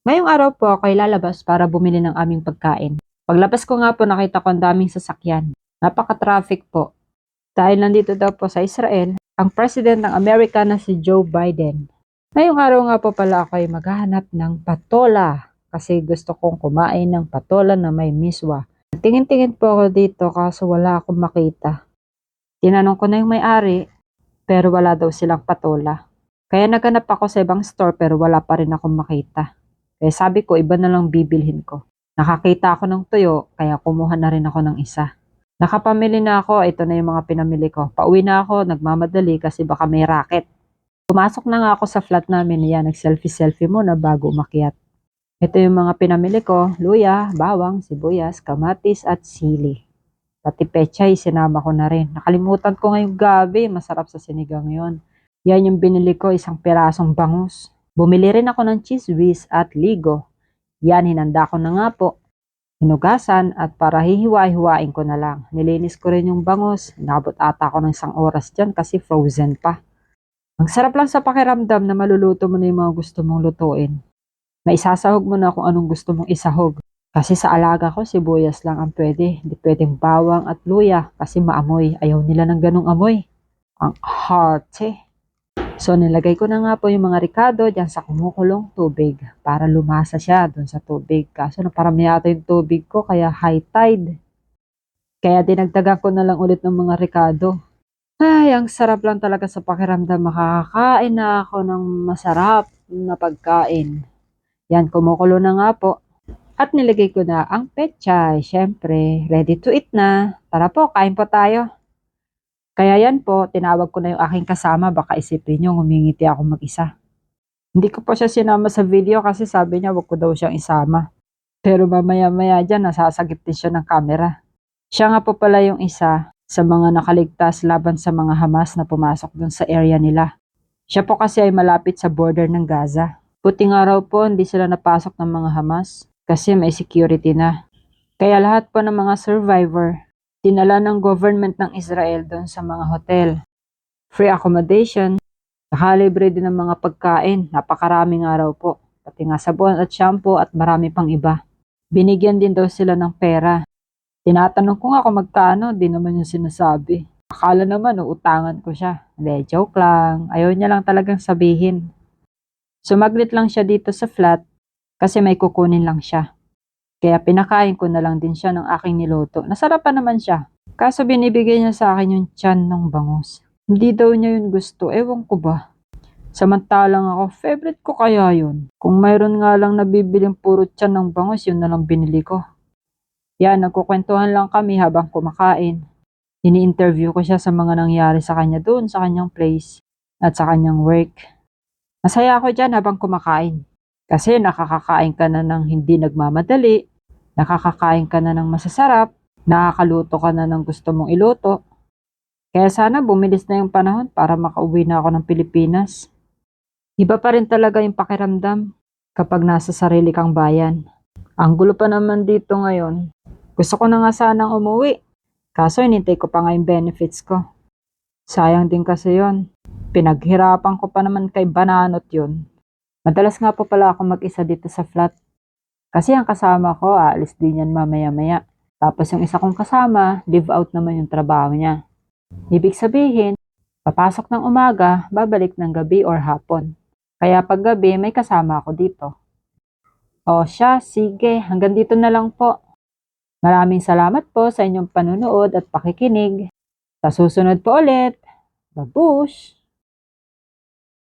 Ngayong araw po ako'y lalabas para bumili ng aming pagkain. Paglabas ko nga po nakita ko ang daming sasakyan. Napaka-traffic po. Dahil nandito daw po sa Israel, ang President ng Amerika na si Joe Biden. Ngayong araw nga po pala ako'y maghahanap ng patola kasi gusto kong kumain ng patola na may miswa. Tingin-tingin po ako dito kaso wala akong makita. Tinanong ko na yung may-ari pero wala daw silang patola. Kaya naghanap ako sa ibang store pero wala pa rin akong makita. Kaya sabi ko, iba na lang bibilhin ko. Nakakita ako ng tuyo, kaya kumuha na rin ako ng isa. Nakapamili na ako, ito na yung mga pinamili ko. Pauwi na ako, nagmamadali kasi baka may racket. Pumasok na nga ako sa flat namin, yan, nag-selfie-selfie muna bago umakyat. Ito yung mga pinamili ko, luya, bawang, sibuyas, kamatis at sili. Pati pechay, sinama ko na rin. Nakalimutan ko ngayong gabi, masarap sa sinigang yon. Yan yung binili ko, isang pirasong bangus. Bumili rin ako ng cheese whiz at ligo. Yan, hinanda ko na nga po. Hinugasan at para hihiwa-hiwain ko na lang. Nilinis ko rin yung bangus. Inabot ata ako ng 1 oras dyan kasi frozen pa. Ang sarap lang sa pakiramdam na maluluto mo na yung mga gusto mong lutuin. Maisasahog mo na kung anong gusto mong isahog. Kasi sa alaga ko, sibuyas lang ang pwede. Hindi pwedeng bawang at luya kasi maamoy. Ayaw nila ng ganong amoy. Ang hearty. So nilagay ko na nga po yung mga ricado dyan sa kumukulong tubig para lumasa siya dun sa tubig. Kaso naparami yata yung tubig ko kaya high tide. Kaya dinagdagan ko na lang ulit ng mga ricado. Ay, ang sarap lang talaga sa pakiramdam. Makakakain na ako ng masarap na pagkain. Yan, kumukulo na nga po. At nilagay ko na ang pechay. Syempre, ready to eat na. Tara po, kain po tayo. Kaya yan po, tinawag ko na yung aking kasama, baka isipin nyo, ngumingiti ako mag-isa. Hindi ko pa siya sinama sa video kasi sabi niya wag ko daw siyang isama. Pero mamaya-maya dyan, nasasagip din siya ng camera. Siya nga po pala yung isa sa mga nakaligtas laban sa mga Hamas na pumasok dun sa area nila. Siya po kasi ay malapit sa border ng Gaza. Puting araw po, hindi sila napasok ng mga Hamas kasi may security na. Kaya lahat po ng mga survivor, dinala ng government ng Israel doon sa mga hotel. Free accommodation, nakalibre din ng mga pagkain, napakaraming araw po. Pati nga sabon at shampoo at marami pang iba. Binigyan din daw sila ng pera. Tinatanong ko nga kung magkano, di naman yung sinasabi. Akala naman uutangan ko siya. Hindi, joke lang. Ayaw niya lang talagang sabihin. Sumaglit lang siya dito sa flat kasi may kukunin lang siya. Kaya pinakain ko na lang din siya ng aking niluto. Nasarapan naman siya. Kaso binibigay niya sa akin yung tiyan ng bangus. Hindi daw niya yun gusto. Ewan ko ba. Samantalang ako, favorite ko kaya yun. Kung mayroon nga lang nabibiling puro tiyan ng bangus, yun na lang binili ko. Yan, nagkukwentuhan lang kami habang kumakain. Ini-interview ko siya sa mga nangyari sa kanya doon sa kanyang place at sa kanyang work. Masaya ako dyan habang kumakain. Kasi nakakakain ka na ng hindi nagmamadali, nakakakain ka na ng masasarap, nakakaluto ka na ng gusto mong iluto. Kaya sana bumilis na yung panahon para makauwi na ako ng Pilipinas. Iba pa rin talaga yung pakiramdam kapag nasa sarili kang bayan. Ang gulo pa naman dito ngayon. Gusto ko na nga sanang umuwi. Kaso inintay ko pa nga yung benefits ko. Sayang din kasi yon. Pinaghirapan ko pa naman kay Bananot yun. Madalas nga po pala ako mag-isa dito sa flat. Kasi ang kasama ko, aalis din yan mamaya-maya. Tapos yung isa kong kasama, leave out naman yung trabaho niya. Ibig sabihin, papasok ng umaga, babalik ng gabi or hapon. Kaya pag gabi, may kasama ako dito. O siya, sige, hanggang dito na lang po. Maraming salamat po sa inyong panunood at pakikinig. Sa susunod po ulit. Babush!